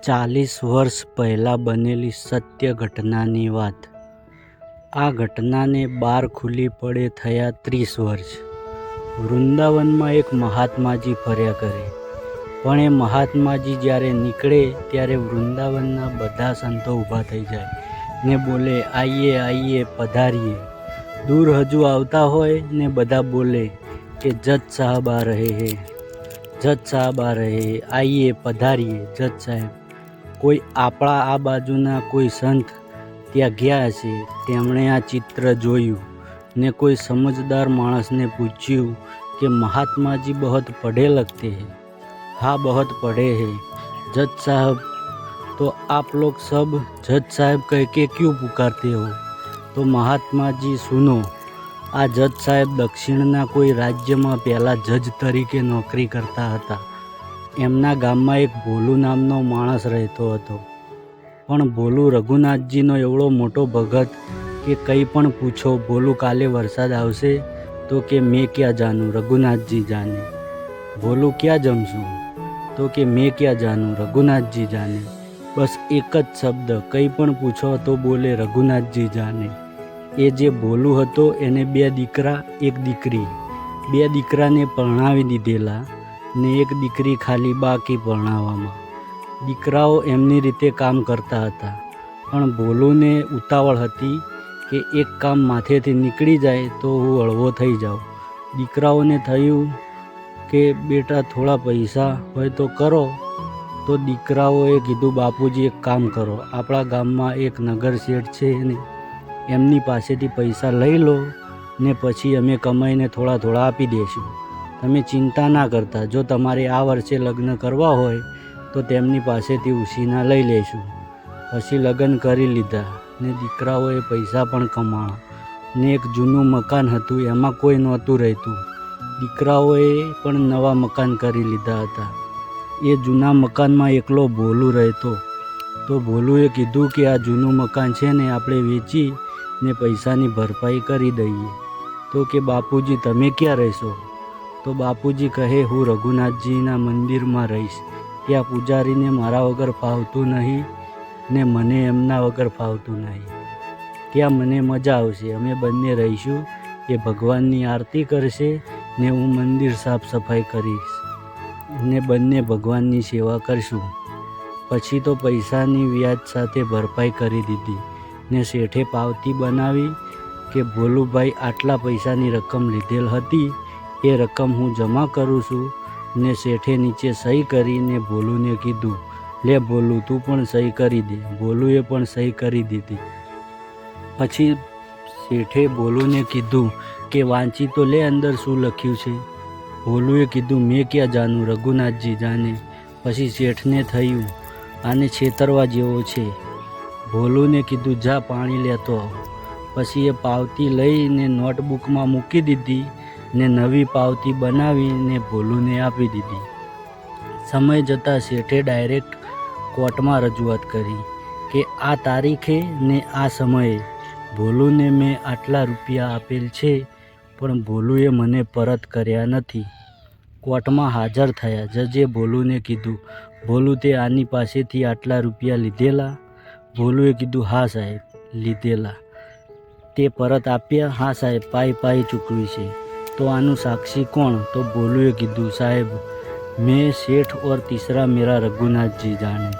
40 વર્ષ પહેલાં બનેલી સત્ય ઘટનાની વાત. આ ઘટનાને બાર ખુલ્લી પડે થયા 30 વર્ષ. વૃંદાવનમાં એક મહાત્માજી ફર્યા કરે, પણ એ મહાત્માજી જ્યારે નીકળે ત્યારે વૃંદાવનના બધા સંતો ઊભા થઈ જાય ને બોલે, આઈએ આઈએ પધારીએ. દૂર હજુ આવતા હોય ને બધા બોલે કે જજ સાહબ આ રહે હે, જજ સાહબ આ રહે હે, આઈએ પધારીએ જજ સાહેબ. કોઈ આપણા આ બાજુના કોઈ સંત ત્યાં ગયા હશે, તેમણે આ ચિત્ર જોયું ને કોઈ સમજદાર માણસને પૂછ્યું કે महात्मा जी बहुत पढ़े लगते हैं. हाँ बहुत पढ़े हैं जज साहब, तो आप लोग सब जज साहब कह के क्यों पुकारते हो? तो महात्मा जी सुनो, આ જજ સાહેબ દક્ષિણના કોઈ રાજ્યમાં પહેલાં જજ તરીકે નોકરી કરતા હતા. એમના ગામમાં એક ભોલુ નામનો માણસ રહેતો હતો, પણ ભોલુ રઘુનાથજીનો એવડો મોટો ભગત કે કંઈ પણ પૂછો, ભોલુ કાલે વરસાદ આવશે તો કે મેં ક્યાં જાનું, રઘુનાથજી જાને. ભોલુ ક્યાં જમશું તો કે મેં ક્યાં જાનું, રઘુનાથજી જાને. બસ એક જ શબ્દ, કંઈ પણ પૂછો તો બોલે રઘુનાથજી જાને. એ જે ભોલુ હતો એને 2 દીકરા 1 દીકરી, 2 દીકરાને પરણાવી દીધેલા ને 1 દીકરી ખાલી બાકી પરણાવવામાં. દીકરાઓ એમની રીતે કામ કરતા હતા, પણ ભોલુને ઉતાવળ હતી કે એક કામ માથેથી નીકળી જાય તો હું હળવો થઈ જાઉં. દીકરાઓને થયું કે બેટા થોડા પૈસા હોય તો કરો. તો દીકરાઓએ કીધું, બાપુજી એક કામ કરો, આપણા ગામમાં એક નગર શેઠ છે ને એમની પાસેથી પૈસા લઈ લો ને પછી અમે કમાઈને થોડા થોડા આપી દઈશું. તમે ચિંતા ના કરતા, જો તમારે આ વર્ષે લગ્ન કરવા હોય તો તેમની પાસેથી ઉછીના લઈ લઈશું. પછી લગ્ન કરી લીધા ને દીકરાઓએ પૈસા પણ કમાણા ને એક જૂનું મકાન હતું, એમાં કોઈ નહોતું રહેતું. દીકરાઓએ પણ નવા મકાન કરી લીધા હતા. એ જૂના મકાનમાં એકલો ભોલુ રહેતો. તો ભોલુએ કીધું કે આ જૂનું મકાન છે ને આપણે વેચી ને પૈસાની ભરપાઈ કરી દઈએ. તો કે બાપુજી તમે ક્યાં રહેશો? તો બાપુજી કહે, હું રઘુનાથજીના મંદિરમાં રહીશ. ત્યાં પૂજારીને મારા વગર ફાવતું નહીં ને મને એમના વગર ફાવતું નહીં. ત્યાં મને મજા આવશે, અમે બંને રહીશું. એ ભગવાનની આરતી કરશે ને હું મંદિર સાફ સફાઈ કરીશ ને બંને ભગવાનની સેવા કરશું. પછી તો પૈસાની વ્યાજ સાથે ભરપાઈ કરી દીધી ને શેઠે પાવતી બનાવી કે ભોલુભાઈ આટલા પૈસાની રકમ લીધેલ હતી, એ રકમ હું જમા કરું છું. ને શેઠે નીચે સહી કરીને ભોલુને કીધું, લે ભોલુ તું પણ સહી કરી દે. ભોલુએ પણ સહી કરી દીધી. પછી શેઠે ભોલુને કીધું કે વાંચી તો લે અંદર શું લખ્યું છે. ભોલુએ કીધું, મેં ક્યાં જાનું, રઘુનાથજી જાને. પછી શેઠને થયું આને છેતરવા જેવો છે. ભોલુને કીધું, જા પાણી લેતો આવ. પછી એ પાવતી લઈને નોટબુકમાં મૂકી દીધી ને નવી પાવતી બનાવીને ભોલુને આપી દીધી. સમય જતાં શેઠે ડાયરેક્ટ કોર્ટમાં રજૂઆત કરી કે આ તારીખે ને આ સમયે ભોલુને મેં આટલા રૂપિયા આપેલ છે, પણ ભોલુએ મને પરત કર્યા નથી. કોર્ટમાં હાજર થયા. જજે ભોલુને કીધું, ભોલુ તે આની પાસેથી આટલા રૂપિયા લીધેલા? ભોલુએ કીધું, હા સાહેબ લીધેલા. તે પરત આપ્યા? હા સાહેબ, પાઈ ચૂકવી છે. તો આનું સાક્ષી કોણ? તો ભોલુએ કીધું, સાહેબ મેં શેઠ और तीसरा मेरा रघुनाथजी जाने.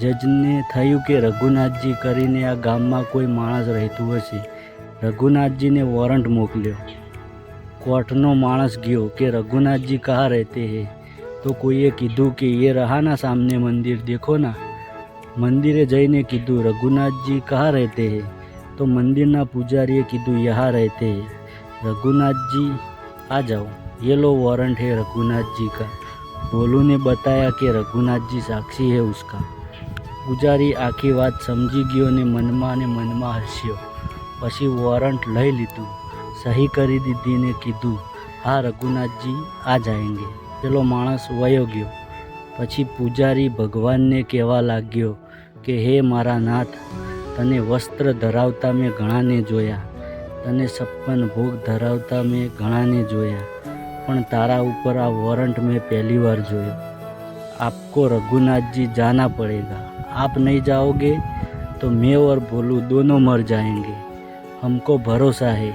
જજને થયું કે રઘુનાથજી કરીને આ ગામમાં કોઈ માણસ રહેતું હશે. રઘુનાથજીને વોરંટ મોકલ્યો. કોર્ટનો માણસ ગયો કે રઘુનાથજી કहाँ રહેતે હે? તો કોઈએ કીધું કે ये रहा ना सामने मंदिर, देखो ना. મંદિરે જઈને કીધું, રઘુનાથજી કहाँ રહેતે હે? તો મંદિરના પૂજારીએ કીધું, यहाँ रहते हैं. रघुनाथ जी आ जाओ, ये लो वारंट है रघुनाथ जी का. भोलू ने बताया कि रघुनाथ जी साक्षी है उसका. પૂજારી આખી વાત સમજી ગયો ને મનમાં હસ્યો. પછી વોરંટ લઈ લીધું, સહી કરી દીધી ને કીધું, હા રઘુનાથજી આ જાયંગે. પેલો માણસ વયો ગયો. પછી પૂજારી ભગવાનને કહેવા લાગ્યો કે હે મારા નાથ, તને વસ્ત્ર ધરાવતા મેં ઘણાને જોયા, તને 56 ભોગ ધરાવતા મેં ઘણાને જોયા, પણ તારા ઉપર આ વોરંટ મેં પહેલી વાર જોયો. आपको रघुनाथ जी जाना पड़ेगा। आप नहीं जाओगे तो मैं और भोलू दोनों मर जाएंगे। हमको भरोसा है।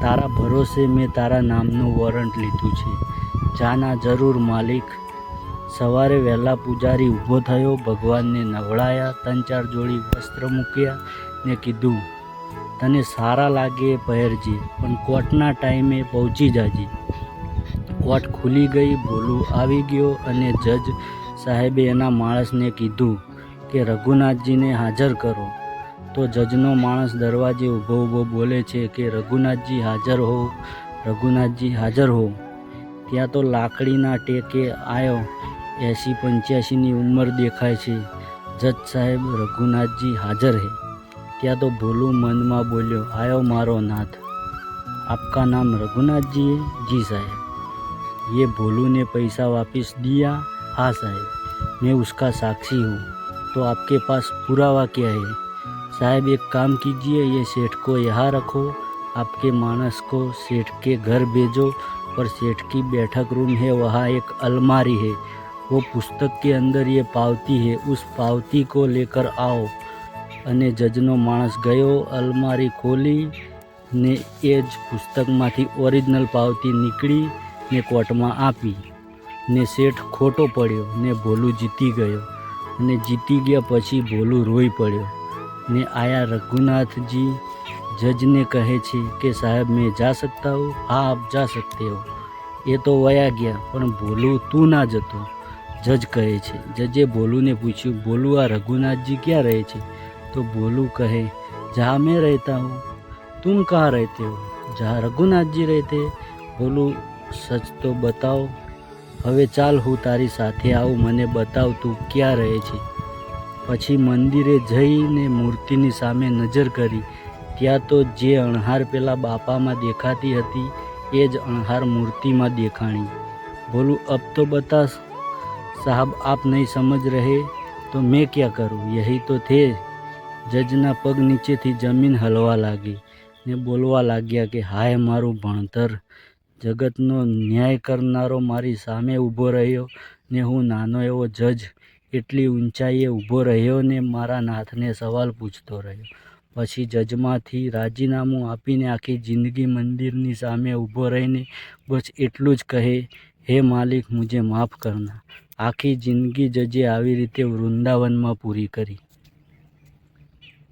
तारा भरोसे મેં તારા નામનું વોરંટ લીધું છે. જાના જરૂર માલિક. સવારે વહેલા પૂજારી ઊભો થયો, ભગવાનને નવડાયા, 3-4 જોડી વસ્ત્ર મૂક્યા ને કીધું, તને સારા લાગે એ પહેરજે, પણ કોર્ટના ટાઈમે પહોંચી જાજે. કોર્ટ ખુલી ગઈ, ભોલું આવી ગયો અને જજ સાહેબે એના માણસને કીધું કે રઘુનાથજીને હાજર કરો. તો જજનો માણસ દરવાજે ઊભો બોલે છે કે રઘુનાથજી હાજર હો, રઘુનાથજી હાજર હો. ત્યાં તો લાકડીના ટેકે આવ્યો, 80-85ની ઉંમર દેખાય છે. જજ સાહેબ, રઘુનાથજી હાજર હે. ત્યાં તો ભોલું મનમાં બોલ્યો, આયો મારો નાથ. आपका नाम रघुनाथ जी है? जी साहब. ये भोलू ने पैसा वापस दिया? हाँ साहब, मैं उसका साक्षी हूँ. तो आपके पास पुरावा क्या है? साहब एक काम कीजिए, ये सेठ को यहाँ रखो, आपके मानस को सेठ के घर भेजो, और सेठ की बैठक रूम है, वहाँ एक अलमारी है, वो पुस्तक के अंदर ये पावती है, उस पावती को लेकर आओ. અને જજનો માણસ ગયો, અલમારી ખોલી ને એ જ પુસ્તકમાંથી ઓરિજિનલ પાવતી નીકળી ને કોર્ટમાં આપી. ને શેઠ ખોટો પડ્યો ને ભોલું જીતી ગયો. અને જીતી ગયા પછી ભોલું રોઈ પડ્યો. ને આયા રઘુનાથજી જજને કહે છે કે સાહેબ મેં જા सकता हूँ? हाँ आप जा सकते हो. એ તો વયા ગયા, પણ ભોલું તું ના જતો. જજ કહે છે. જજે ભોલુને પૂછ્યું, ભોલું આ રઘુનાથજી ક્યાં રહે છે? तो भोलू कहे, जहाँ मैं रहता हूँ. तुम कहाँ रहते हो? जहाँ रघुनाथ जी रहते. भोलू, सच तो बताओ. હવે ચાલ હું તારી સાથે આવું, મને બતાવ તું ક્યાં રહે છે. પછી મંદિરે જઈને મૂર્તિની સામે નજર કરી, ત્યાં તો જે અણહાર પેલા બાપામાં દેખાતી હતી એ જ અણહાર મૂર્તિમાં દેખાણી. બોલું, અબ તો બતા સાहब, आप नहीं समझ रहे तो मैं क्या करूँ? यही तो थे. જજના પગ નીચેથી જમીન હલવા લાગી ને બોલવા લાગ્યા કે હાય મારું ભણતર. જગતનો ન્યાય કરનારો મારી સામે ઊભો રહ્યો ને હું નાનો એવો જજ એટલી ઊંચાઈએ ઊભો રહ્યો ને મારા નાથને સવાલ પૂછતો રહ્યો. પછી જજમાંથી રાજીનામું આપીને આખી જિંદગી મંદિરની સામે ઊભો રહીને બસ એટલું જ કહે, હે માલિક મુझे માફ કરના. આખી જિંદગી જજે આવી રીતે વૃંદાવનમાં પૂરી કરી.